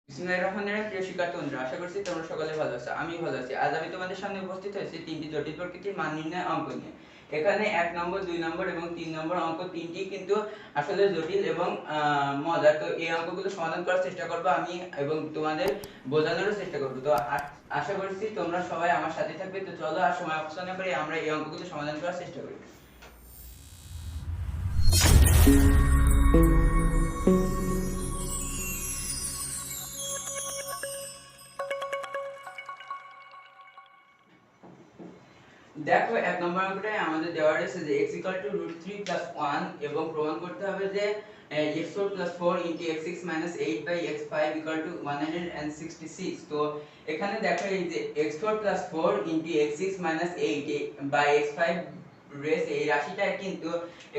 বিসমিল্লাহির রহমানির রহিম। প্রিয় শিক্ষার্থী বন্ধুরা, আশা করছি তোমরা সকলে ভালো আছো। আমি ভালো আছি। আজ আমি তোমাদের সামনে উপস্থিত হয়েছি তিনটি জটিল প্রকৃতির মান নির্ণয় অঙ্ক নিয়ে। এখানে ১ নম্বর, ২ নম্বর এবং ৩ নম্বর অঙ্ক তিনটি কিন্তু আসলে জটিল এবং মজার। তো এই অঙ্কগুলো সমাধান করার চেষ্টা করব আমি এবং তোমাদের বোঝানোর চেষ্টা করব। তো আশা করছি তোমরা সবাই আমার সাথে থাকবে। তো চলো আর সময় অপচয় না করে আমরা এই অঙ্কগুলো সমাধান করার চেষ্টা করি। দেখো ১ নম্বর অঙ্কটায় আমাদের দেওয়া রয়েছে যে x √3 + 1 এবং প্রমাণ করতে হবে যে x4 + 4 * x6 - 8/x5 = 166। তো এখানে দেখো এই যে x4 + 4 * x6 - 8/x5 রয়েছে, এই রাশিটা কিন্তু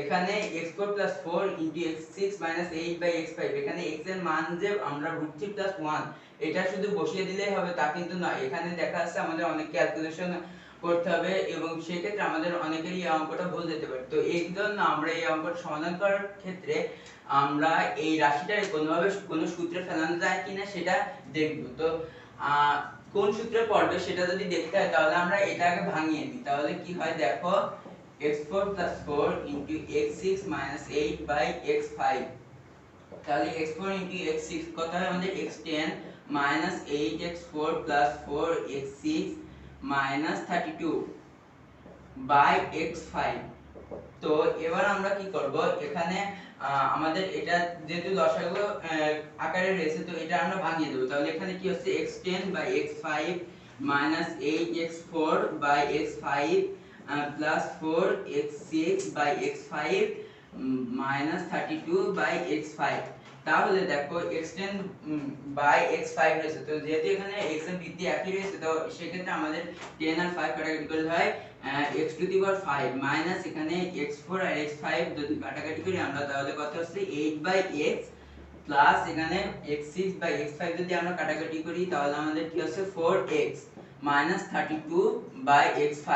এখানে x4 + 4 * x6 - 8/x5, এখানে x এর মান যে আমরা √3 + 1 এটা শুধু বসিয়ে দিলেই হবে তা কিন্তু নয়। এখানে দেখা যাচ্ছে আমাদের অনেক ক্যালকুলেশন করতে হবে এবং সেক্ষেত্রে আমাদের অনেকেরই এই অঙ্কটা ভুল যেতে পারে। তো এই জন্য আমরা এই অঙ্কটা সমাধান করার ক্ষেত্রে আমরা এই রাশিটাকে কোনোভাবে কোনো সূত্রে ফেলানো যায় কিনা সেটা দেখব। তো কোন সূত্রে পড়বে সেটা যদি দেখতে হয় তাহলে আমরা এটাকে ভাঙিয়ে নিই। তাহলে কি হয় দেখো, x4 + 4 * x6 - 8/x5, তাহলে x4 * x6 কত হয় আমাদের x10 - 8x4 + 4x6 - 32 by x5। তো এবার আমরা কি করব, এখানে আমাদের এটা যেহেতু লসাগু আকারে রয়েছে তো এটা আমরা ভাঙিয়ে দেব। তাহলে এখানে কি হচ্ছে x10 by x5 - 8x4 by x5 plus 4x6 by x5 32 by x5। তাহলে দেখো x10 বাই x5 রয়েছে, তো যেহেতু এখানে x এর বৃদ্ধি একই রয়েছে তো সেক্ষেত্রে আমাদের 10 আর 5 কাটাকাটি করলে হয় x⁵ মাইনাস এখানে x4 আর x5 যদি কাটাকাটি করি আমরা তাহলে কত হচ্ছে 8/x প্লাস এখানে x6 বাই x5 যদি আমরা কাটাকাটি করি তাহলে আমাদের কি হচ্ছে 4x মাইনাস 32 বাই x5।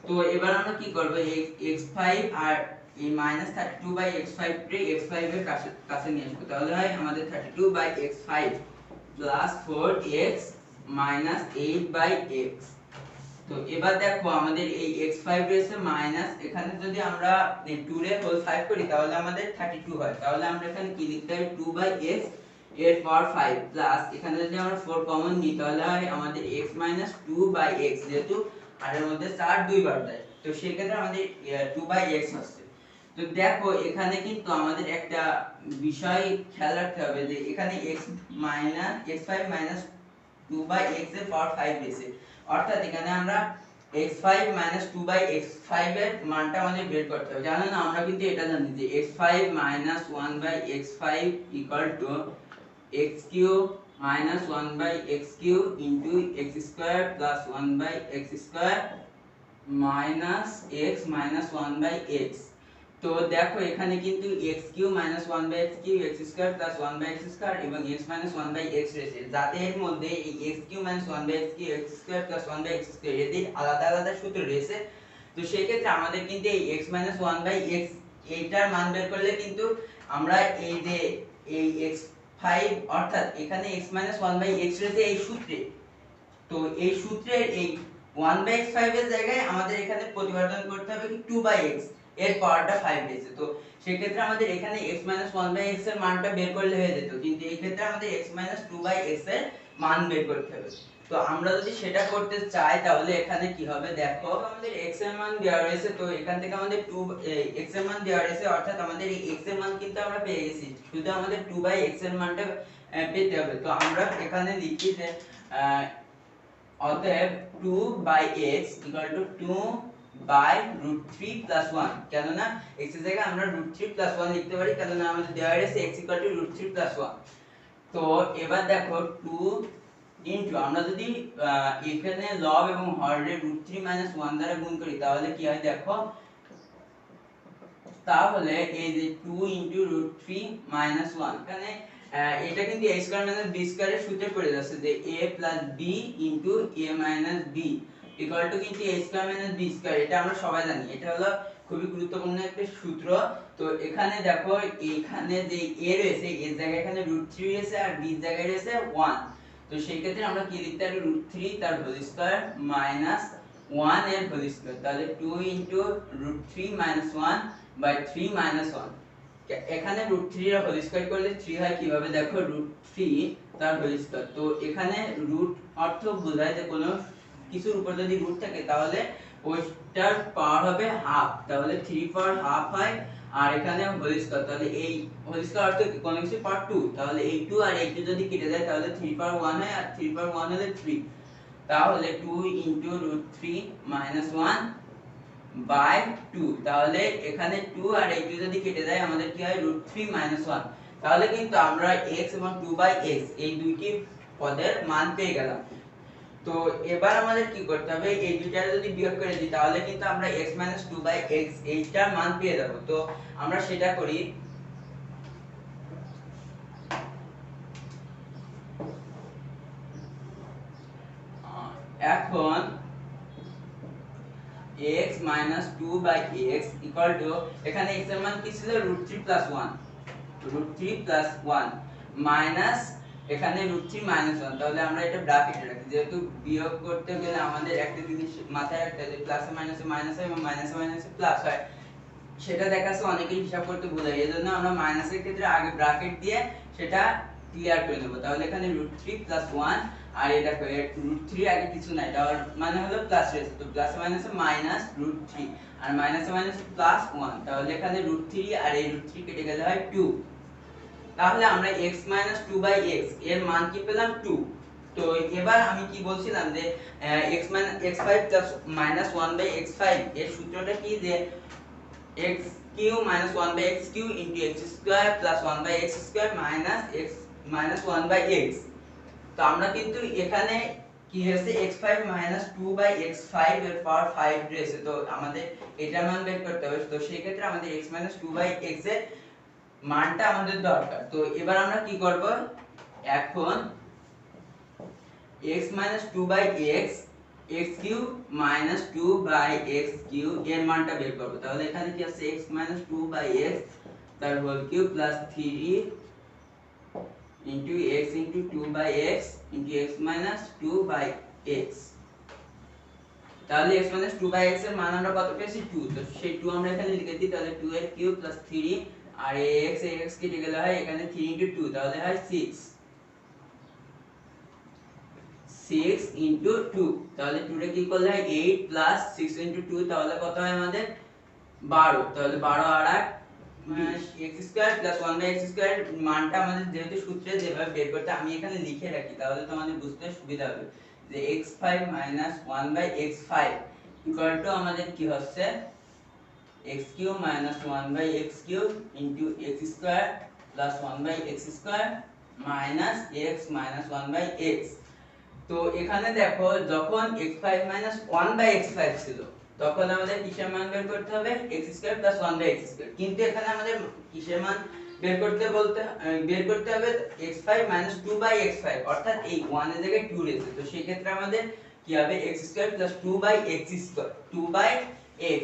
তো এবার আমরা কি করব, এই x5 আর এই minus 32 by x5 K x5 এর কাছে নিয়ে আসবো। তাহলে হয় আমাদের 32 by x5 plus 4x minus 8 by x। তো এবার দেখো আমাদের এই x5 রয়েছে মাইনাস, এখানে যদি আমরা 2 এর হোল 5 করি তাহলে আমাদের 32 হয়। তাহলে আমরা এখানে কি লিখতে পারি 2/x এর পাওয়ার 5 প্লাস এখানে যদি আমরা 4 কমন নিই তাহলে হয় আমাদের x 2/x, যেহেতু 8 এর মধ্যে 4 দুইবার যায় তো সেই ক্ষেত্রে আমাদের 2/x হচ্ছে। তো দেখো এখানে কিন্তু আমাদের একটা বিষয় খেয়াল রাখতে হবে যে এখানে x5 2/x এর পাওয়ার 5 রয়েছে, অর্থাৎ এখানে আমরা x5 - 2/x5 এর মানটা আমাদের বের করতে হবে। জানো না, আমরা কিন্তু এটা জানি যে x5 - 1/x5 = x³ - 1/x³ * x² + 1/x² - x 1/x। তো দেখো এখানে কিন্তু x³ - 1/x³ x² + 1/x² এবং x - 1/x রয়েছে, যাদের মধ্যে এই x³ - 1/x³ x² + 1/x² এদের আলাদা আলাদা সূত্র রয়েছে। তো সেই ক্ষেত্রে আমাদের কিন্তু এই x - 1/x এইটার মান বের করলে কিন্তু আমরা এই যে এই x5 অর্থাৎ এখানে x - 1/x রয়েছে এই সূত্রে, তো এই সূত্রের এই 1/x5 এর জায়গায় আমাদের এখানে পরিবর্তন করতে হবে কি 2/x এর পাওয়ারটা 5 রয়েছে। তো সেই ক্ষেত্রে আমাদের এখানে x - 1/x এর মানটা বের করলে হয়ে যেত, কিন্তু এই ক্ষেত্রে আমাদের x - 2/x এর মান বের করতে হবে। তো আমরা যদি সেটা করতে চাই তাহলে এখানে কি হবে দেখো, আমাদের x এর মান দেওয়া রয়েছে, তো এখান থেকে আমাদের x এর মান দেওয়া রয়েছে অর্থাৎ আমাদের এই x এর মান কিন্তু আমরা পেয়ে গেছি, শুধু আমাদের 2/x এর মানটা পেতে হবে। তো আমরা এখানে লিখি যে অতএব 2/x = 2/√3 + 1, কেননা x এর জায়গায় আমরা √3 + 1 লিখতে পারি, কেননা আমাদের দেওয়া রয়েছে x = √3 + 1। তো এবার দেখো 2 ইনটু আমরা যদি এখানে লব এবং হরের √3 - 1 দ্বারা গুণ করি তাহলে কি হয় দেখো, তাহলে এই যে 2 √3 - 1 এখানে এটা কিন্তু a² - b² এর সূত্রে পড়ে যাচ্ছে যে a + b * a - b কিন্তু a² - b², এটা আমরা সবাই জানি, এটা হলো খুবই গুরুত্বপূর্ণ একটা সূত্র। তো এখানে দেখো এখানে যে a রয়েছে এর জায়গায় এখানে √3 রয়েছে আর b এর জায়গায় রয়েছে 1। তো সেই ক্ষেত্রে আমরা কি লিখতে পারি √3 তার হোল স্কয়ার মাইনাস 1 এর হোল স্কয়ার, তাহলে 2 √3 1 বাই 3 1। এখানে √3 এর হোল স্কয়ার করলে 3 হয়, কিভাবে দেখো √3 তার হোল স্কয়ার। তো এখানে রুট অর্থ বোঝায় যে কোনো কিছুর উপর যদি রুট থাকে তাহলে ওইটার পাওয়ার হবে হাফ, তাহলে 3 পাওয়ার হাফ হয়। আর এখানে হোল স্কয়ার, তাহলে এই হোল স্কয়ার অর্থ কোন কিছু পাওয়ার 2, তাহলে এই 2 আর এই 2 যদি কেটে যায় তাহলে 3 পাওয়ার 1 হয়, আর 3 পাওয়ার 1 হলে 3, তাহলে 2 √3 1 বাই 2। তাহলে এখানে 2 আর এই 2 যদি কেটে যায় আমাদের কি হয় √3 1। তাহলে কিন্তু আমরা x এবং 2/x এই দুইটি পদের মান পেয়ে গেলাম। তো এবার আমাদের কি করতে হবে, এই দুইটা যদি বিয়োগ করে দিই তাহলে কিন্তু আমরা x 2/x এইটার মান পেয়ে যাব। তো আমরা সেটা করি। এখন x 2/x ইকুয়াল টু, এখানে x এর মান কি ছিল √3 + 1 মাইনাস এখানে √3 -1, তাহলে আমরা এটা ব্র্যাকেটে রাখি, যেহেতু বিয়োগ করতে গেলে আমাদের একটা জিনিস মাথায় রাখতে হবে, প্লাসে মাইনাসে মাইনাস হয় এবং মাইনাসে মাইনাসে প্লাস হয়, সেটা দেখাচ্ছে অনেকেই হিসাব করতে ভুলে যায়। এজন্য আমরা মাইনাসের ক্ষেত্রে আগে ব্র্যাকেট দিয়ে সেটা ক্লিয়ার করে নেব। তাহলে এখানে √3 + 1 আর এটা √3 আগে কিছু নাই, তার মানে হলো প্লাস রয়েছে, তো প্লাসে মাইনাসে মাইনাস √3 আর মাইনাসে মাইনাসে প্লাস 1, তাহলে এখানে √3 আর এই √3 কেটে গেলে হয় 2। তাহলে আমরা x 2/x এর মান কি পেলাম 2। তো এবার আমি কি বলছিলাম যে x5 + -1/x5 এর সূত্রটা কি, যে x³ - 1/x³ x² + 1/x² x 1/x। তো আমরা কিন্তু এখানে কি হয়েছে x5 - 2/x5 এর পাওয়ার 5 রয়েছে, তো আমাদের এটার মান বের করতে হবে। তো সেই ক্ষেত্রে আমাদের x 2/x এর মানটা আমাদের দরকার। তো এবার আমরা কি করব, এখন x 2/x x³ - 2/x³ এর মানটা বের করব। তাহলে এখানে কি আছে x 2/x তার whole cube plus 3 x 2/x x 2/x। তাহলে x 2/x এর মান আমরা কত পেয়েছি 2, তো সেই 2 আমরা এখানে লিখে দিই, তাহলে 2 এর কিউব প্লাস 3 আর x কেটে গেলে হয় এখানে 3 × 2, তাহলে হয় 6 × 2, তাহলে 2 রে কি করলে হয় 8 প্লাস 6 × 2, তাহলে কত হয় আমাদের 12, তাহলে 12 আর 8 x² + 1/x² মানটা আমাদের যেহেতু সূত্রে যেভাবে বের করতে আমি এখানে লিখে রাখি, তাহলে তোমাদের বুঝতে সুবিধা হবে যে x5 - 1/x5 ইকুয়াল টু আমাদের কি হচ্ছে x³ - 1/x³ x² + 1/x² x 1/x। তো এখানে দেখো যখন x5 - 1/x5 ছিল তখন আমাদের কিসের মান বের করতে হবে x² + 1/x², কিন্তু এখানে আমাদের কিসের মান বের করতে হবে x5 - 2/x5, অর্থাৎ এই 1 এর জায়গায় 2 রয়েছে, তো সেই ক্ষেত্রে আমাদের কি হবে x² + 2/x।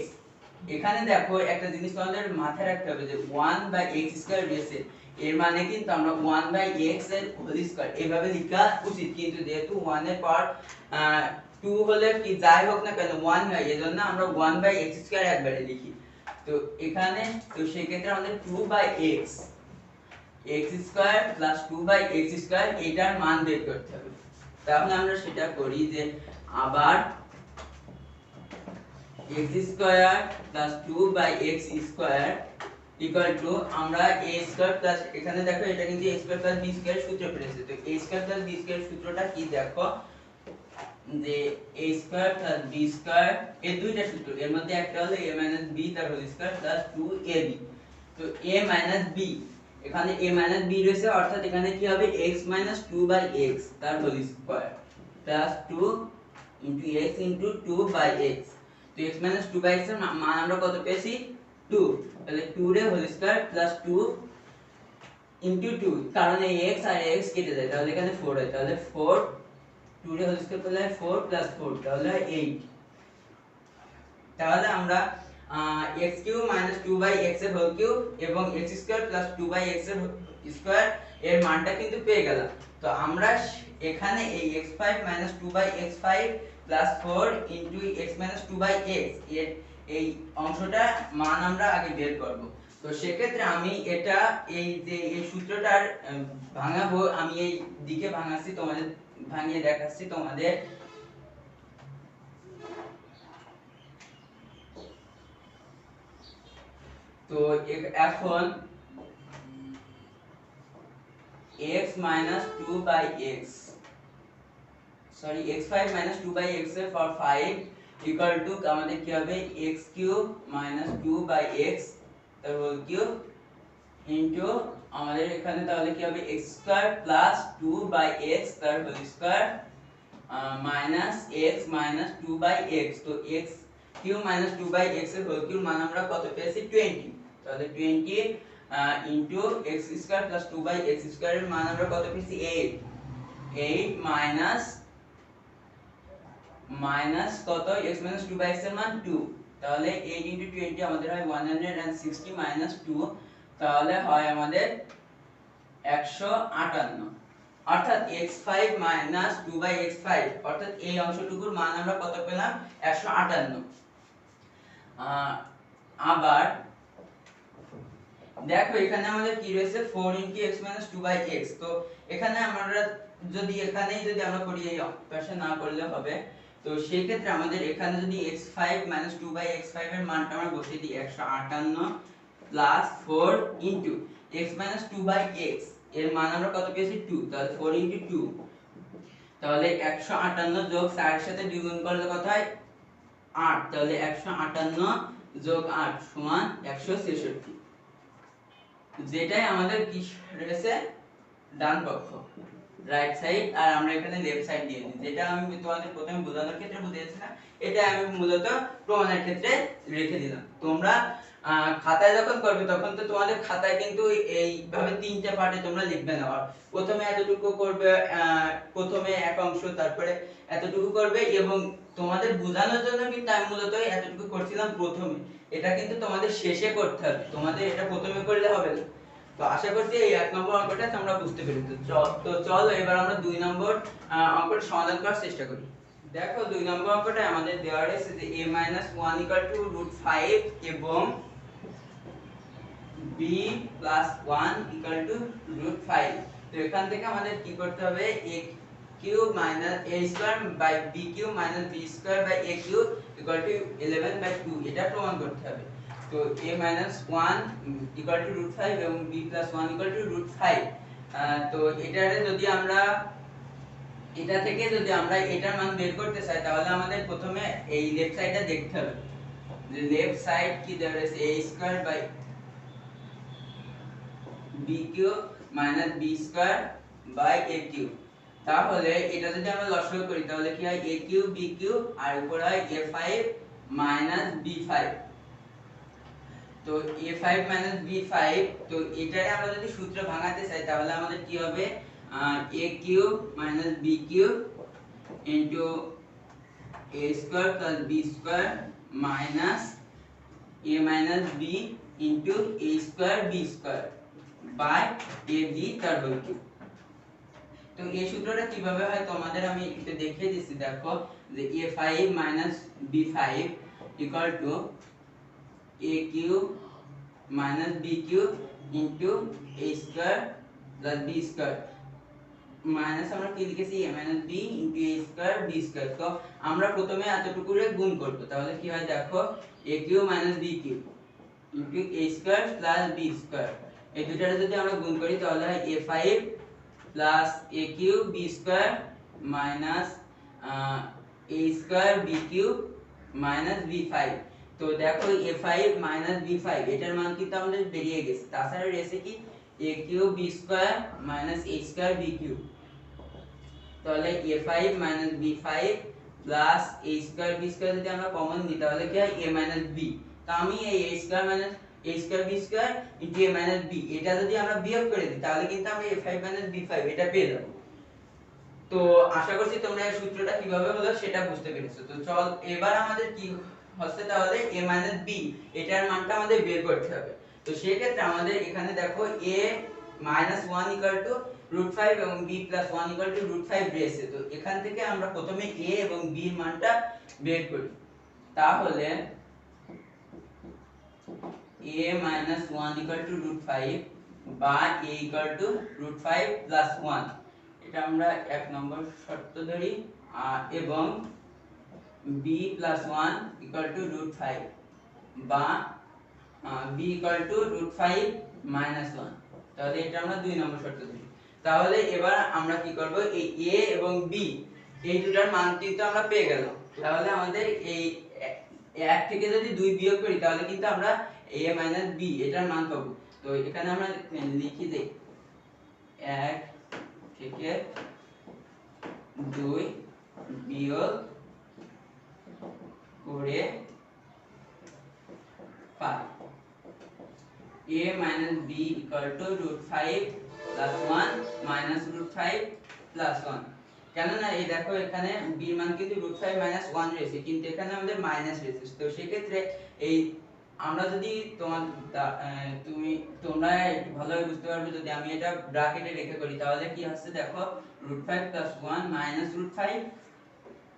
এখানে দেখো একটা জিনিস আমাদের মাথায় রাখতে হবে যে 1/x² রয়েছে, এর মানে কিন্তু আমরা 1/x এর হোল স্কয়ার এভাবে লেখা উচিত, কিন্তু যেহেতু 1 এর পাওয়ার 2 হলে কি যাই হোক না কেন 1 হয়, এজন্য আমরা 1/x² একবারে লিখি। তো এখানে তো সেই ক্ষেত্রে আমাদের 2/x x² + 2/x² এটার মান বের করতে হবে। তাহলে আমরা সেটা করি যে আবার x² + 2/x² ইকুয়াল টু আমরা a² প্লাস এখানে দেখো এটা কিন্তু a² + b² সূত্র পড়েছে, তো a² + b² সূত্রটা কি দেখো যে a² + b² এই দুইটা সূত্র, এর মধ্যে একটা হলো a - b তার হোল স্কয়ার প্লাস 2ab। তো a - b এখানে a - b রয়েছে, অর্থাৎ এখানে কি হবে x - 2/x তার whole square plus 2 * x * 2/x। তো x - 2/x এর মান আমরা কত পেয়েছি 2, তাহলে 2 রে হোল স্কয়ার প্লাস 2 * 2, কারণ এই x আর x কেটে যায়, তাহলে এখানে 4 হয়, তাহলে 4 2 রে হোল স্কয়ার করলে 4 + 4 তাহলে 8। তাহলে আমরা x কিউব মাইনাস 2/x এর হোল কিউব এবং x স্কয়ার প্লাস 2/x এর স্কয়ার এর মানটা কিন্তু পেয়ে গেলাম। তো আমরা এখানে এই x5 2/x5 4 x 2/x এর এই অংশটা মান আমরা আগে বের করব। তো সেক্ষেত্রে আমি এটা এই যে এই সূত্রটার ভাঙাবো, আমি এই দিকে ভাঙাচ্ছি, তোমাদের ভাঙিয়ে দেখাচ্ছি তোমাদের। তো এখন x 2/x x5 2/x এর ফর 5 ইকুয়াল টু আমাদের কি হবে x কিউব 2/x তার হোল কিউব ইনটু আমাদের এখানে তাহলে কি হবে x স্কয়ার প্লাস 2/x তার whole square minus x 2/x। তো x কিউব 2/x এর হোল কিউব মান আমরা কত পেয়েছি 20। তাহলে 20 into x square plus 2/x square এর মান আমরা কত পেয়েছি 8 মাইনাস কত x 2/x এর মান 2। তাহলে 8 ইনটু 20 আমাদের হয় 160 মাইনাস 2, তাহলে হয় আমাদের 158। অর্থাৎ x5 2/x5 অর্থাৎ এই অংশটুকুর মান আমরা কত পেলাম 158। আবার দেখো এখানে আমাদের কি রয়েছে 4 x 2/x। তো এখানে আমরা যদি এখানেই যদি আমরা করি এই পাশে না করলে হবে। তো সেই ক্ষেত্রে আমাদের এখানে যদি x5 2/x5 এর মানটা আমরা বসিয়ে দিই 158 প্লাস 4 ইনটু x 2/x এর মান আমরা কত পেয়েছি 2, তাহলে 4 ইনটু 2, তাহলে 158 যোগ 4 এর সাথে 2 গুণ করলে কত হয় 8। তাহলে 158 যোগ 8 সমান 166, যেটাই আমাদের কি রয়েছে ডান পক্ষ রাইট সাইড, আর আমরা এখানে লেফট সাইড দিয়ে দিই। যেটা আমি তোমাদের প্রথমে বোঝানোর ক্ষেত্রে বুঝিয়েছিলাম, এটা আমি মূলত প্রমাণের ক্ষেত্রে রেখে দিলাম। তোমরা খাতায় যখন করবে তখন তো তোমাদের খাতায় কিন্তু এইভাবে তিনটা পার্টে তোমরা লিখবে না। প্রথমে এতটুকু করবে, প্রথমে এক অংশ, তারপরে এতটুকু করবে, এবং তোমাদের বোঝানোর জন্য কিন্তু আমি মূলত এতটুকু করছিলাম প্রথমে। এটা কিন্তু তোমাদের শেষে করতে হবে, তোমাদের এটা প্রথমে করলে হবে না। তো আশা করছি এই 1 নম্বর অঙ্কটা তোমরা বুঝতে পেরেছো। তো চলো এবার আমরা 2 নম্বর অঙ্কটা সমাধান করার চেষ্টা করি। দেখো 2 নম্বর অঙ্কটা আমাদের দেওয়া রয়েছে যে a 1 √5 এবং b + 1 √5। তো এখান থেকে আমাদের কি করতে হবে a cube a square by b cube b square by a cube 11/2 এটা প্রমাণ করতে হবে। তো a 1 √5 এবং b + 1 √5। তো এটারে যদি আমরা এটা থেকে যদি আমরা এটার মান বের করতে চাই, তাহলে আমাদের প্রথমে এই লেফট সাইডটা দেখতে হবে। যে লেফট সাইড কি দেওয়া আছে a square by b cube b square by a cube. তাহলে এটা যদি আমরা লসাগু করি তাহলে কি হয় a কিউব b কিউব আর উপর হয় a5 b5। তো a5 b5, তো এটারে আমরা যদি সূত্র ভাঙাতে চাই তাহলে আমাদের কি হবে a cube b cube into a square plus b square minus a b into a square b square by ab তার হোল কিউব। তো এই সূত্রটা কিভাবে হয় তোমাদের আমি একটু দেখিয়ে দিচ্ছি। দেখো যে a5 b5 equal to a cube b cube into a square plus b square minus আমরা কি লিখেছি a b into a square b square. তো আমরা প্রথমে এতটুকুরে গুণ করব, তাহলে কি হয় দেখো a cube b cube into a square plus b square, এই দুটারে যদি আমরা গুণ করি তাহলে হয় a5 plus a cube b square minus a square b cube minus b5। তো দেখো a5 b5 এটার মান কিন্তু আমাদের বেরিয়ে গেছে। তাছাড়া রয়েছে কি a cube b square minus a square b cube. তাহলে a5 b5 plus a square b square যদি আমরা কমন নিই তাহলে কি হয় a b। তো আমি এই a square minus a square b square into a b এটা যদি আমরা বিয়োগ করে দিই তাহলে কিন্তু আমরা a5 b5 এটা পেয়ে যাব। তো আশা করছি তোমরা এই সূত্রটা কিভাবে হলো সেটা বুঝতে পেরেছো। তো চল এবার আমাদের কি হচ্ছে তাহলে a মাইনাস b এটার মানটা আমাদের বের করতে হবে। তো সেই ক্ষেত্রে আমাদের এখানে দেখো a মাইনাস 1 ইকুয়াল টু √5 এবং b প্লাস 1 ইকুয়াল টু √5 রয়েছে। তো এখান থেকে আমরা প্রথমে a এবং b এর মানটা বের করি। তাহলে a minus 1 equal to √5 বা a equal to √5 plus 1 এটা আমরা এক নম্বর শর্ত ধরি এবং b plus 1 equal to √5 বা b equal to √5 minus 1 তাহলে এটা আমরা দুই নম্বর শর্ত ধরি। তাহলে এবার আমরা কি করব এই a এবং b এই দুটার মান কিন্তু আমরা পেয়ে গেলাম। তাহলে আমাদের এই এক থেকে যদি 2 বিয়োগ করি তাহলে কিন্তু আমরা a minus b এটার মান পাবো। তো এখানে আমরা লিখি দেই 1 থেকে 2 বিয়োগ করে পাই a minus b equal to √5 plus 1 minus √5 plus 1 কেননা এই দেখো এখানে b এর মান কিন্তু √5 minus 1 রয়েছে কিন্তু এখানে আমাদের মাইনাস রয়েছে। তো সেই ক্ষেত্রে এই আমরা যদি তোমরা একটু ভালোভাবে বুঝতে পারবে যদি আমি এটা ব্র্যাকেটে রেখে করি তাহলে কি হচ্ছে দেখো √5 plus 1 minus √5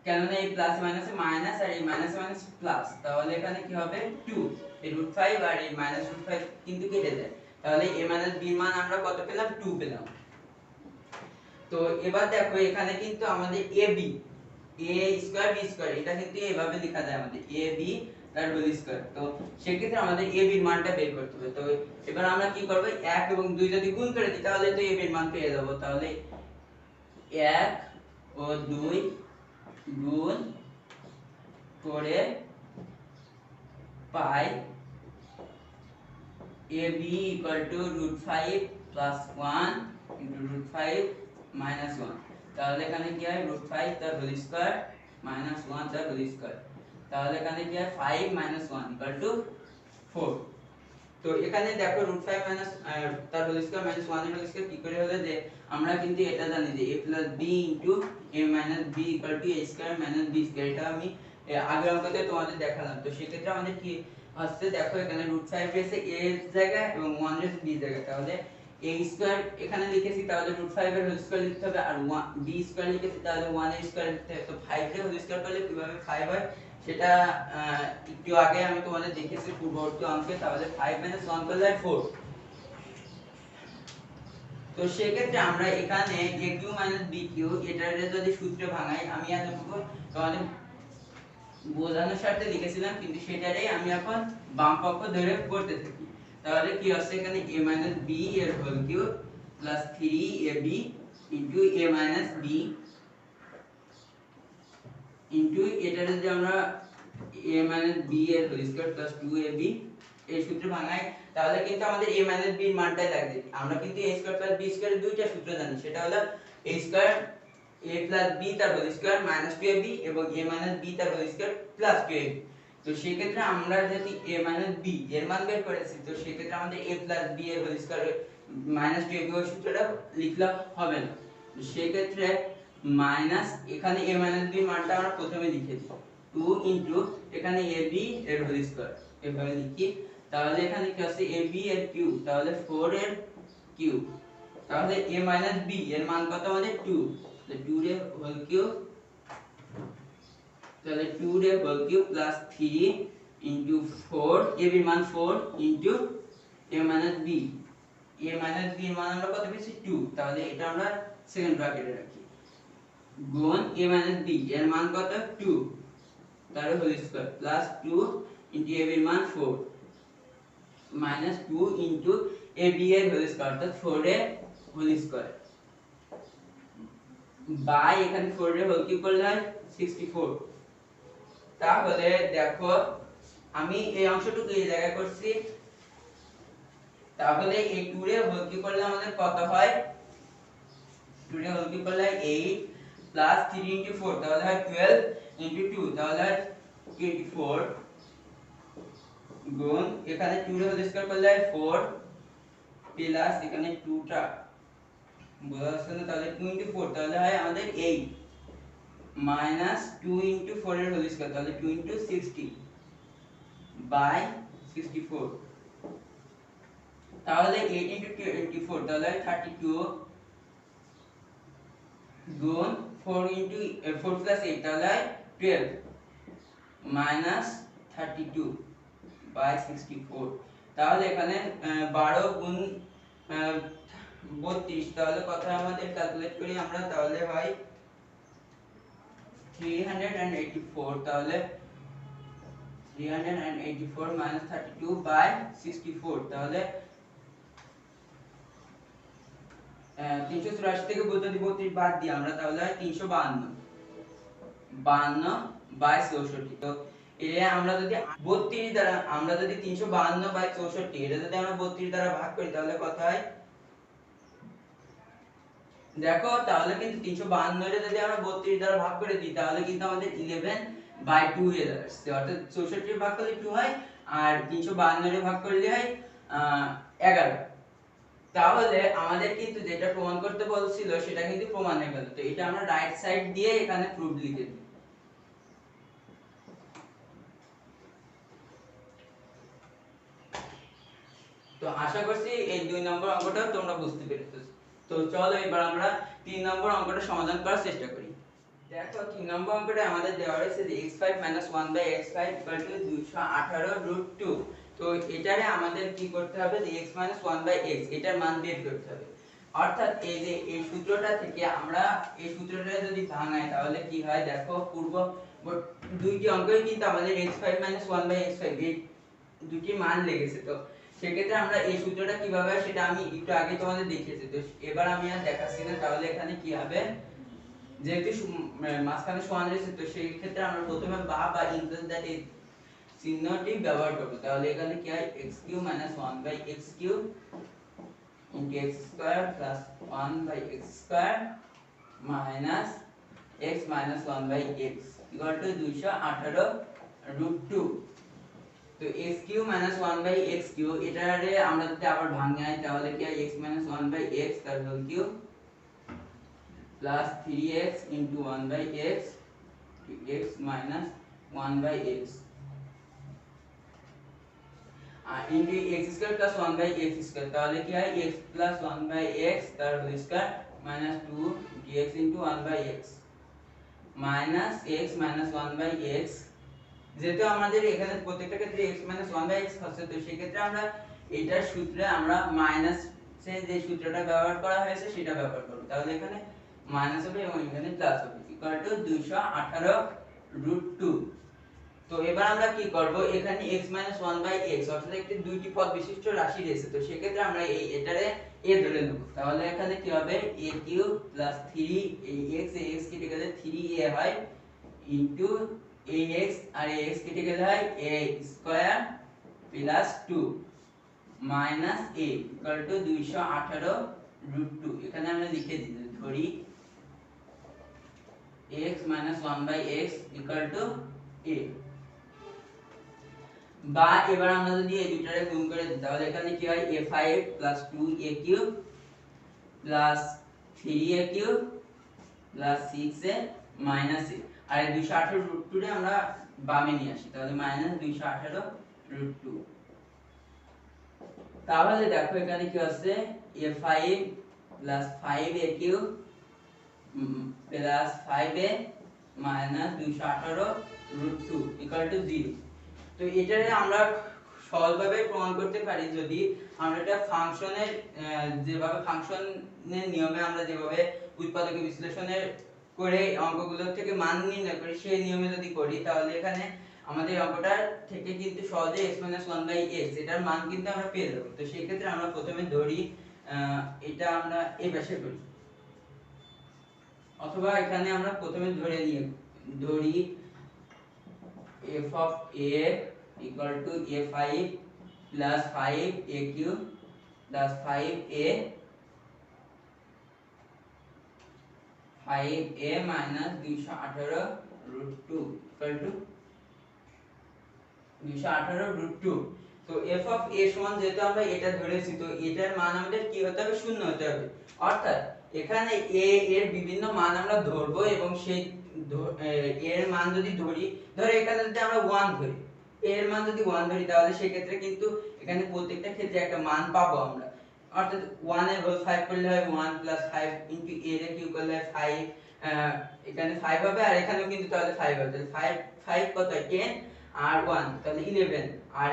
কেননা এই প্লাস মাইনাসে মাইনাস আর এই মাইনাসে মাইনাস প্লাস তাহলে এখানে কি হবে 2 এই √5 আর এই মাইনাস √5 কিন্তু কেটে যায়। তাহলে a মাইনাস b এর মান আমরা কত পেলাম 2 পেলাম। তো এবার দেখো এখানে কিন্তু আমাদের ab a square b square এটা কিন্তু এভাবে লেখা যায় আমাদের ab তার হোল স্কয়ার। তো সেক্ষেত্রে আমাদের ab এর মানটা বের করতে হবে। তো এবার আমরা কি করব 1 এবং 2 যদি গুণ করে দিই তাহলে তো ab এর মান পেয়ে যাব। তাহলে 1 ও 2 গুণ করে পাই ab equal to √5 plus 1 into √5 minus 1 তাহলে এখানে কি হয় √5 তার হোল স্কয়ার minus 1 তার হোল স্কয়ার তাহলে এখানে কি হয় 5 minus 1 equal to 4। তো এখানে দেখো √5 minus তার হোল স্কয়ার minus 1 এর হোল স্কয়ার কি করে হলো যে আমরা কিন্তু এটা জানি যে a plus b into a minus b equal to a square minus b square এটা আমি আগের অঙ্কতে তোমাদের দেখালাম। তো সেই ক্ষেত্রে আমাদের কি হচ্ছে দেখো এখানে √5 রয়েছে a এর জায়গায় এবং 1 রয়েছে b এর জায়গায় তাহলে a স্কয়ার এখানে লিখেছি তাহলে √5 এর হোল স্কয়ার লিখতে হবে আর b স্কয়ার লিখেছি তাহলে 1 এর স্কয়ার লিখতে হবে। তো 5 এর হোল স্কয়ার করলে কিভাবে 5 হয় সেটা একটু আগে আমি তোমাদের দেখিয়েছি পূর্ববর্তী অঙ্কে। তাহলে 5 - 1 করলে 4। তো সেই ক্ষেত্রে আমরা এখানে aq - bq এটার যদি সূত্র ভাঙাই আমি এতটুকু তোমাদের বোঝানোর স্বার্থে লিখেছিলাম কিন্তু সেটারই আমি এখন বাম পক্ষ ধরে করতে থাকি। তাহলে কি হচ্ছে এখানে a - b এর whole cube plus 3ab into a - b into এটা যদি আমরা a - b এর হোল স্কয়ার প্লাস 2ab এই সূত্র ভাঙাই তাহলে কিন্তু আমাদের a - b এর মানটাই লাগবে। আমরা কিন্তু a স্কয়ার প্লাস b স্কয়ারের দুইটা সূত্র জানি সেটা হলো a square a plus b তার হোল স্কয়ার মাইনাস 2ab এবং a - b তার হোল স্কয়ার প্লাস 2ab। তো সেই ক্ষেত্রে আমরা যদি a - b এর মান বের করেছি তো সেই ক্ষেত্রে আমাদের a প্লাস b এর হোল স্কয়ার মাইনাস 2ab এর সূত্রটা লিখলে হবে না। তো সেই ক্ষেত্রে মাইনাস এখানে a - b এর মানটা আমরা প্রথমে লিখে দিই 2 ইনটু এখানে ab এর হোল স্কয়ার এভাবে লিখি। তাহলে এখানে কি আছে ab এর কিউব তাহলে 4 এর কিউব তাহলে a - b এর মান কত আমাদের 2 তাহলে 2 এর হোল কিউব তাহলে 2 এর whole cube plus 3 into 4 ab এর মান 4 into a - b a - b এর মান আমরা কত পেয়েছি 2 তাহলে এটা আমরা সেকেন্ড ব্র্যাকেটে রাখি গুণ a - b এর মান কত 2 তার whole square plus 2 into ab এর মান 4 minus 2 into ab এর হোল স্কয়ার অর্থাৎ 4 এর হোল স্কয়ার বাই এখানে 4 এর হোল কিউব করলে হয় 64। তাহলে দেখো আমি এই অংশটুকু এই জায়গায় করছি তাহলে এই 2 এর হোল কিউব করলে আমাদের কত হয় 2 এর হোল কিউব করলে 8 প্লাস 3 into 4 তাহলে হয় 12 into 2 তাহলে হয় 24 গুণ এখানে 2 এর হোল স্কয়ার করলে 4 প্লাস এখানে 2 টা বোঝা যাচ্ছে না তাহলে 2 into 4 তাহলে হয় আমাদের 8 মাইনাস 2 into 4 এর হোল স্কয়ার তাহলে 2 into 60 বাই 64। তাহলে 8 ইনটু 24 তাহলে 32 গুণ 4 ইনটু 4 প্লাস 8 তাহলে 12 মাইনাস 32 বাই 64। তাহলে এখানে 12 গুণ 32, তাহলে কত আমাদের ক্যালকুলেট করি আমরা, তাহলে হয় 384। তাহলে 384 মাইনাস 32 বাই 64, তাহলে 384 থেকে 32 বাদ দিই আমরা, তাহলে হয় 352 বাই 64। তো এটা আমরা যদি 32 দ্বারা, আমরা যদি 352 বাই 64 এটা যদি আমরা 32 দ্বারা ভাগ করি তাহলে কত হয় দেখো, তাহলে কিন্তু 352 এর যদি আমরা 32 দ্বারা ভাগ করে দিই তাহলে কিন্তু আমাদের 11 বাই 2 হয়ে যাচ্ছে, অর্থাৎ 64 এর ভাগ করলে 2 হয় আর 352 এর ভাগ করলে হয় 11। তাহলে আমাদের কিন্তু যেটা প্রমাণ করতে বলছিল সেটা কিন্তু প্রমাণ হয়ে গেল। তো এটা আমরা রাইট সাইড দিয়ে এখানে প্রুফ লিখে দিই। তো আশা করছি এই 2 নম্বর অঙ্কটা তোমরা বুঝতে পেরেছো। তো চলো এবার আমরা 3 নম্বর অঙ্কটা সমাধান করার চেষ্টা করি। দেখো 3 নম্বর অঙ্কটা আমাদের দেওয়া রয়েছে যে x5 1 x5 218√2। তো এটারে আমাদের কি করতে হবে যে x 1 x এটার মান বের করতে হবে। অর্থাৎ এই যে এই সূত্রটা থেকে আমরা এই সূত্রটা যদি ভাঙাই তাহলে কি হয় দেখো, পূর্ব দুইটি অঙ্কই কিন্তু আমাদের x5 1 x5 এই দুটি মান লেগেছে। তো সেক্ষেত্রে আমরা এই সূত্রটা কিভাবে হয় সেটা আমি একটু আগে তোমাদের দেখিয়েছি। তো এবার আমি আর দেখাচ্ছি না। তাহলে এখানে কি হবে, যেহেতু মাঝখানে সমান রয়েছে তো সেই ক্ষেত্রে আমরা প্রথমে বা ইনপ্লাস দ্যাট এই চিহ্নটি ব্যবহার করব। তাহলে এখানে কি হয় x³ - 1/x³ into x square plus 1/x² minus x minus 1/x equal to 218√2। তো x³ minus 1/x³ এটারে আমরা যদি আবার ভাঙাই তাহলে কি হয় x minus 1/x তার whole cube plus 3x into 1/x to x minus 1/x into x square plus 1/x square, তাহলে কি হয় x plus 1/x তার whole square minus 2 dx into 1/x minus x minus 1/x। যেহেতু আমাদের এখানে প্রত্যেকটা ক্ষেত্রে x minus 1/x হচ্ছে তো সেই ক্ষেত্রে আমরা এটার সূত্রে আমরা মাইনাস যে সূত্রটা ব্যবহার করা হয়েছে সেটা ব্যবহার করব। তাহলে এখানে মাইনাস হবে এবং এখানে প্লাস হবে ইকুয়াল টু 218√2। তো এবার আমরা কি করব, এখানে x 1/x অর্থাৎ একটি দুইটি পদ বিশিষ্ট রাশি রয়েছে। তো সেই ক্ষেত্রে আমরা এটারে a ধরে নেব। তাহলে এখানে কি হবে a³ + 3 এই x কেটে গেলে 3a হয় ইনটু ax আর ax কেটে গেলে হয় a square plus 2 minus a equal to 218√2। এখানে আমরা লিখে দিই ধরি x minus 1/x equal to a। বা এবার আমরা যদি এই দুইটারে গুণ করে দিই তাহলে এখানে কি হয় a5 plus 2a³ plus 3a³ plus 6a minus a। আর এই 218√2 রে আমরা বামে নিয়ে আসি তাহলে minus 218√2। তাহলে দেখো এখানে কি আছে a5 plus 5a³ plus 5a minus 218√2 equal to 0। তো এটারে আমরা সহজভাবে প্রমাণ করতে পারি যদি আমরা এটা ফাংশনের যেভাবে ফাংশনের নিয়মে আমরা যেভাবে উৎপাদক বিশ্লেষণের করে অঙ্কগুলোর থেকে মান নির্ণয় করি সেই নিয়মে যদি করি তাহলে এখানে আমাদের অঙ্কটা থেকে কিন্তু সহজে x 1/x এটার মান কিন্তু আমরা পেয়ে যাব। তো সেই ক্ষেত্রে আমরা প্রথমে ধরি এটা আমরা এই পাশে করি, অথবা এখানে আমরা প্রথমে ধরি f of a equal to a5 plus 5a³ plus 5a minus 218√2 equal to 218√2। তো f of a সমান যেহেতু আমরা এটা ধরেছি তো এটার মান আমাদের কি হতে হবে, শূন্য হতে হবে। অর্থাৎ এখানে a এর বিভিন্ন মান আমরা ধরবো এবং সেই এর মান যদি ধরি, ধরে এখানে যদি আমরা 1 ধরি এর মান যদি 1 ধরি তাহলে সেই ক্ষেত্রে কিন্তু এখানে প্রত্যেকটা ক্ষেত্রে একটা মান পাবো আমরা, অর্থাৎ 1 এর হোল 5 করলে হয় 1 প্লাস 5 ইনটু a এর কিউব করলে হয় 5, এখানে 5 হবে আর এখানেও কিন্তু তাহলে 5 হবে, তাহলে 5 5 কত হয় 10 আর 1 তাহলে 11 আর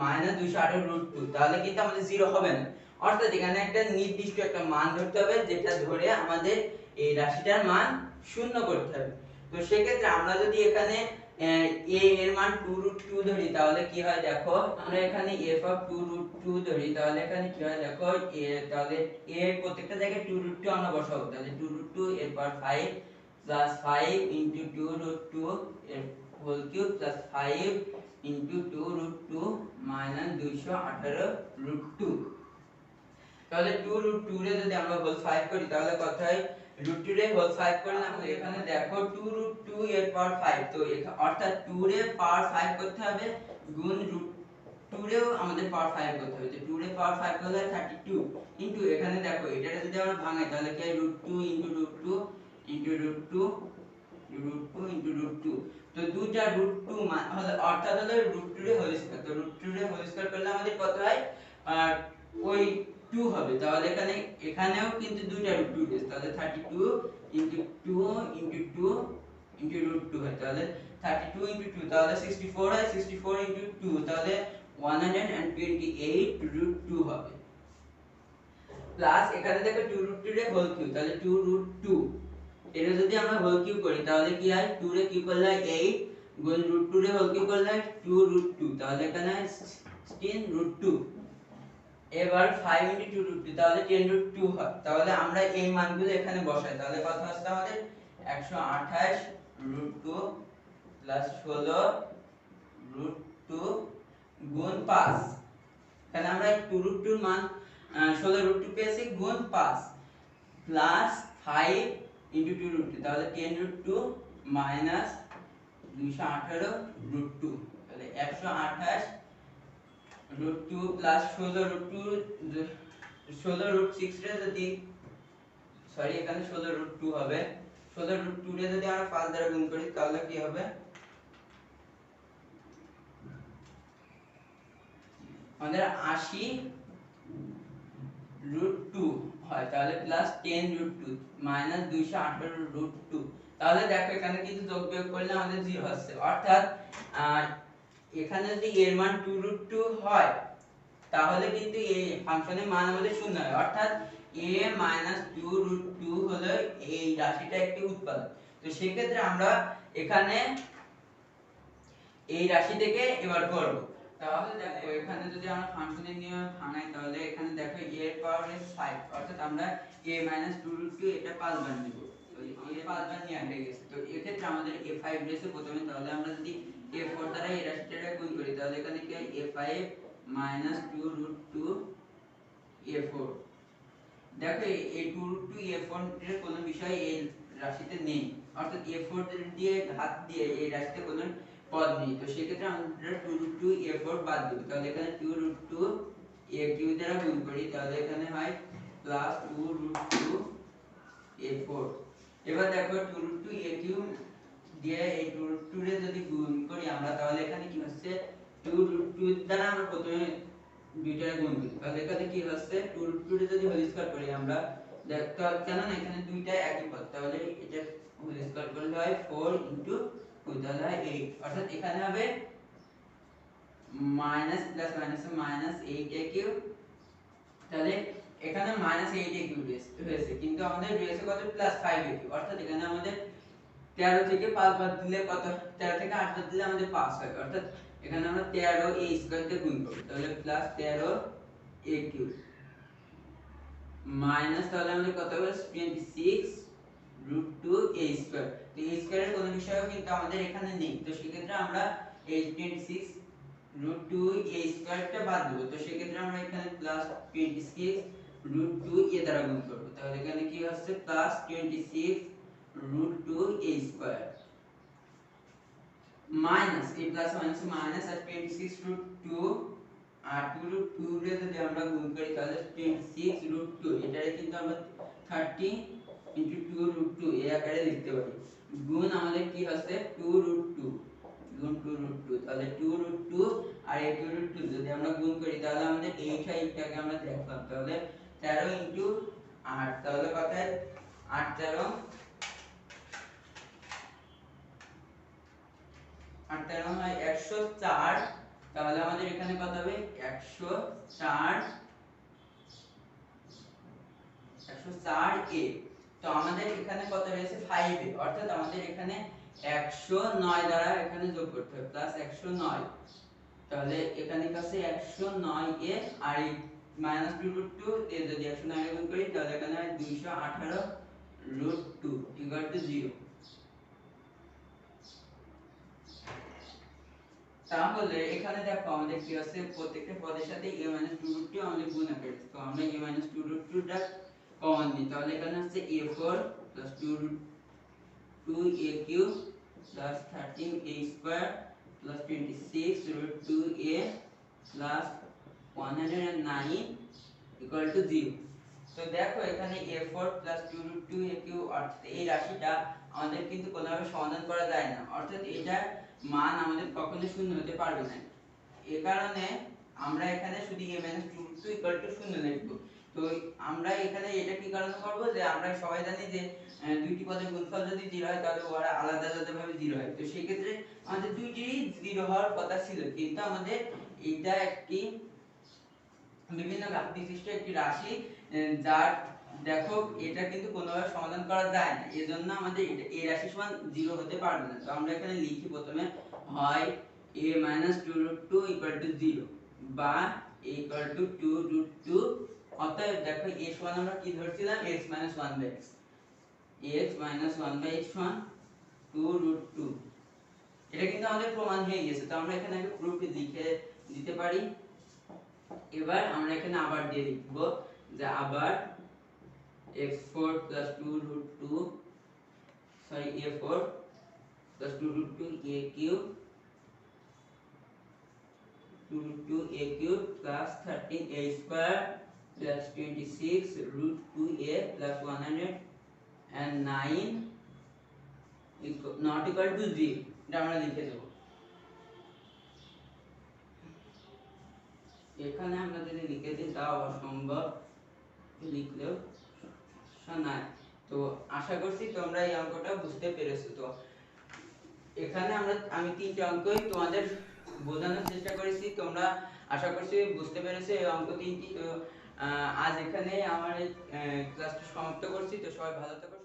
মাইনাস 218 √2, তাহলে কিন্তু আমাদের 0 হবে না, অর্থাৎ এখানে একটা নির্দিষ্ট একটা মান ধরতে হবে যেটা ধরে আমাদের এই রাশিটার মান শূন্য করতে হবে। তো সেক্ষেত্রে আমরা যদি এখানে a এর মান 2√2 ধরি তাহলে কি হয় দেখো, আমরা এখানে f অফ 2√2 ধরি তাহলে এখানে কি হয় দেখো, তাহলে a এর প্রত্যেকটা জায়গায় 2√2 আমরা বসাবো, তাহলে 2√2 এর পর 5 প্লাস 5 ইনটু 2√2 এর whole cube plus 5 into 2√2 minus 218 √2। তাহলে 2√2 রে যদি আমরা হোল 5 করি তাহলে কত হয়, √2 রে হোল 5 করলে আমরা এখানে দেখো 2√2 এর পাওয়ার 5, তো অর্থাৎ 2 রে পাওয়ার 5 করতে হবে গুণ √2 রেও আমাদের পাওয়ার 5 করতে হবে, তো 2 রে পাওয়ার 5 করলে 32 কিন্তু এখানে দেখো এটারে যদি আমরা ভাঙাই তাহলে কি হয় √2 ইনটু √2 ইনটু √2 √2 ইনটু √2, তো দুইটা √2 হলো অর্থাৎ হলো √2 রে হোল স্কয়ার, তো √2 রে হোল স্কয়ার করলে আমাদের কত হয় আর ওই 2 হবে, তাহলে এখানেও কিন্তু দুইটা √2 রয়েছে, তাহলে 32 ইনটু 2 ইনটু 2 ইনটু √2 হয়, তাহলে 32 ইনটু 2 তাহলে 64 হয়, 64 ইনটু 2 তাহলে 128 √2 হবে, প্লাস এখানে দেখো 2√2 রে হোল কিউব, তাহলে 2√2 এটা যদি আমরা হোল কিউব করি তাহলে কি হয় 2 রে কিউব করলে হয় 8 গুণ √2 রে হোল কিউব করলে হয় 2√2, তাহলে এখানে 16 √2, এবার 5 ইনটু 2√2 তাহলে 10√2 হয়, তাহলে আমরা এই মানগুলো এখানে বসাই তাহলে কত আসছে আমাদের 128 √2 প্লাস 16 √2 গুণ 5, এখানে আমরা 2√2 এর মান 16 √2 পেয়েছি গুণ 5 প্লাস 5 ইনটু 2√2 তাহলে 10√2 মাইনাস 218 √2, তাহলে 128 √2 প্লাস 16 √6 রে যদি সরি এখানে 16 √2 হবে, 16 রে যদি আমরা 5 দ্বারা গুণ করি তাহলে কি হবে আমাদের 80 √2 হয়, তাহলে প্লাস 10 √2 মাইনাস 218 √2, তাহলে দেখো এখানে কিন্তু যোগ বিয়োগ করলে আমাদের 0 আসছে, অর্থাৎ এখানে যদি এর মান 2√2 হয় তাহলে কিন্তু এই ফাংশনের মান আমাদের শূন্য হয়, অর্থাৎ a 2√2 হলো এই রাশিটা একটি উৎপাদক, তো সেই ক্ষেত্রে আমরা এখানে এই রাশি থেকে এবার করব, তাহলে দেখো এখানে যদি আমরা ফাংশনের নিয়ম ভাঙাই তাহলে এখানে দেখো a এর পাওয়ার 5, অর্থাৎ আমরা a 2√2 এটা 5 বার নিব, তো a 5 বার নিয়ে হয়ে গেছে, তো এই ক্ষেত্রে আমাদের a5 রয়েছে প্রথমে, তাহলে আমরা যদি a4 দ্বারা এই রাশিটাকে গুণ করি তাহলে এখানে কি হয় a5 2√2 a4, দেখো এই 2√2 a4 এর কোনো বিষয় এই রাশিতে নেই, অর্থাৎ a4 দিয়ে ঘাত দিয়ে এই রাশিতে কোনো পদ নেই, তো সেই ক্ষেত্রে আমরা 2√2 a4 বাদ দেব, তাহলে এখানে 2√2 a3 দ্বারা গুণ করি তাহলে এখানে হয় প্লাস 2√2 a4, এবার দেখো 2√2 a3 দিয়ে এই 2√2 রে যদি গুণ করি আমরা তাহলে এখানে কি হচ্ছে 2√2 দ্বারা আমরা প্রথমে দুইটারে গুণ করি তাহলে এখানে কি হচ্ছে 2√2 রে যদি হোল স্কয়ার করি আমরা দেখতে কেন না এখানে দুইটা একই পদ, তাহলে এটা হোল স্কয়ার করলে হয় 4 ইনটু 2 তাহলে হয় 8, অর্থাৎ এখানে হবে মাইনাস প্লাস মাইনাসে মাইনাস 8a কিউব, তাহলে এখানে মাইনাস 8a কিউব হয়েছে কিন্তু আমাদের রয়েছে কত প্লাস 5a কিউব, অর্থাৎ এখানে আমাদের 13 থেকে 5 বাদ দিলে কত 13 থেকে 8 বাদ দিলে আমাদের 5 হয়, অর্থাৎ এখানে আমরা 13 a স্কয়ার দিয়ে গুণ করব তাহলে প্লাস 13 a কিউব মাইনাস তাহলে আমাদের কত হবে 26 √2 a স্কয়ার, তো a স্কয়ারের কোনো বিষয়ও কিন্তু আমাদের এখানে নেই, তো সেই ক্ষেত্রে আমরা এই 26 √2 a স্কয়ারটা বাদ দেব, তো সেই ক্ষেত্রে আমরা এখানে প্লাস 26 √2 a দ্বারা গুণ করব, তাহলে এখানে কি হচ্ছে প্লাস 26 √2 a স্কয়ার মাইনাস এই প্লাস মাইনাস মাইনাস আর 26 √2 আর 2√2 রে যদি আমরা গুণ করি তাহলে 26 √2 এটারে কিন্তু আমরা 30 * 2 √2 এই আকারে লিখতে পারি, গুণ আমাদের কি হচ্ছে 2 √2 গুণ 2√2, তাহলে 2√2 আর এই 2√2 যদি আমরা গুণ করি তাহলে আমাদের 8 হয়, এটাকে আমরা দেখলাম, তাহলে 13 ইনটু 8, তাহলে কত হয় 8 13 হয় 104, তাহলে আমাদের এখানে কত হবে 104 এ। তো আমাদের এখানে কত রয়েছে 5 এ, অর্থাৎ আমাদের এখানে 109 দ্বারা এখানে যোগ করতে হবে প্লাস 109, তাহলে এখানে কাছে 109 এ আর এই মাইনাস 2√2 এ যদি 109 গুণ করি তাহলে এখানে হয় 218√2 ইকুয়াল টু 0। তাহলে এখানে দেখো আমাদের কি আছে, প্রত্যেকটা পদের সাথে a 2√2 আমাদের গুণ করে, তো আমরা a 2√2 টা কমন নিই, তাহলে এখানে হচ্ছে a4 2√2a³ 13a² 26√2a 109 equal to 0। তো দেখো এখানে a4 2√2a³ অর্থাৎ এই রাশিটা আমাদের কিন্তু কোনোভাবে সমাধান করা যায় না, অর্থাৎ এটা মান আমাদের কখনো শূন্য হতে পারবে না। এ কারণে আমরা এখানে শুধু a 2√2 0 লিখব। তো আমরা এখানে এটা কি কারণে করব, যে আমরা সবাই জানি যে দুইটি পদের গুণফল যদি 0 হয় তাহলে ওরা আলাদা আলাদা ভাবে 0 হয়, তো সেই ক্ষেত্রে আমাদের দুইটিই 0 হওয়ার কথা ছিল, কিন্তু আমাদের এটা একটি বিভিন্ন ঘাত বিশিষ্ট একটি রাশি, যার দেখো এটা কিন্তু কোনোভাবে সমাধান করা যায় না, এজন্য আমাদের এই রাশি সমান 0 হতে পারবে না। তো আমরা এখানে লিখি প্রথমে হয় a 2√2 0 বা a 2√2, অতএব দেখো a সমান আমরা কি ধরছিলাম x 1/x, x 1/x সমান 2√2, এটা কিন্তু আমাদের প্রমাণ হয়ে গেছে। তো আমরা এখানে একটা প্রুফ লিখে দিতে পারি। এবার আমরা এখানে আবার দিয়ে লিখব যে আবার x4 2√2 sorry a4 2√2a³ 2√2a³ 13a² 26√2a 109 not equal to 0, এটা আমরা লিখে দেব। এখানে আমরা যদি লিখে দিই তাও অসম্ভব লিখলেও শোনায়। তো আশা করছি তোমরা এই অঙ্কটা বুঝতে পেরেছো। তো এখানে আমি তিনটা অঙ্কই তোমাদের বোঝানোর চেষ্টা করেছি, তোমরা আশা করছি বুঝতে পেরেছো এই অঙ্ক তিনটি। তো আজ এখানে আমার এই ক্লাসটা সমাপ্ত করছি। তো সবাই ভালো থাকো।